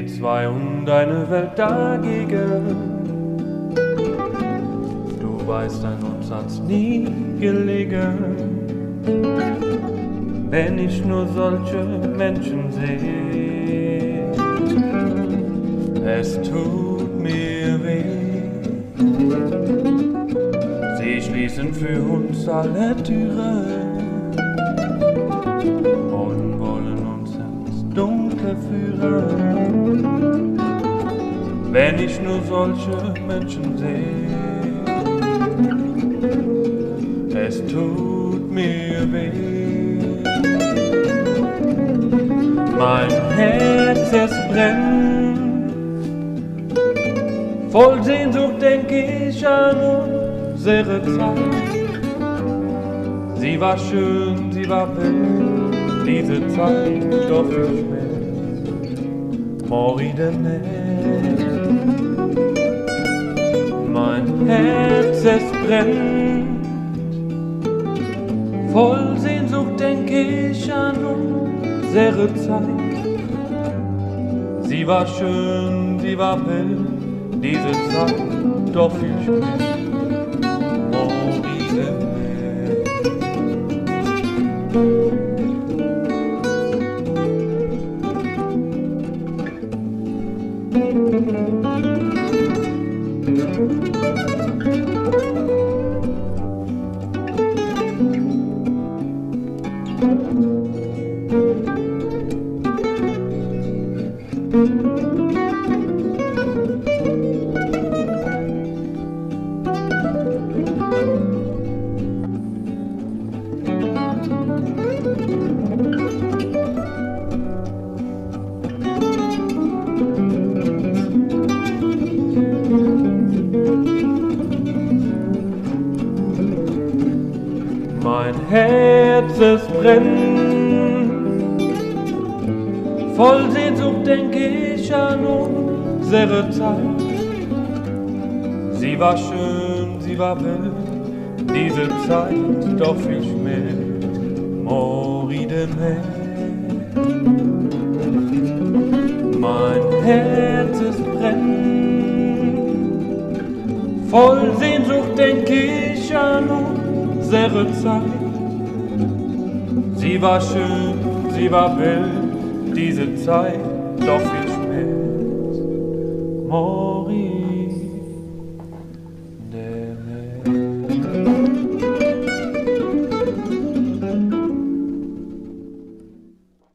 Wir zwei und eine Welt dagegen. Du weißt, an uns hat's nie gelegen. Wenn ich nur solche Menschen sehe, es tut mir weh. Sie schließen für uns alle Türen und wollen uns ins Dunkle führen. Wenn ich nur solche Menschen sehe, es tut mir weh. Mein Herz, es brennt, voll Sehnsucht denk ich an unsere Zeit. Sie war schön, sie war wild, diese Zeit, doch ich will morgen. Mein Herz, es brennt, voll Sehnsucht denk ich an unsere Zeit. Sie war schön, sie war wild, diese Zeit, doch ich will morgen. Mein Herz, es brennt, voll Sehnsucht denk ich an unsere Zeit. Sie war schön, sie war wild, diese Zeit, doch viel schmeckt morgen. Mein Herz, es brennt, voll Sehnsucht denk ich an unsere Zeit. Sie war schön, sie war wild, diese Zeit, doch viel schmeckt morgen.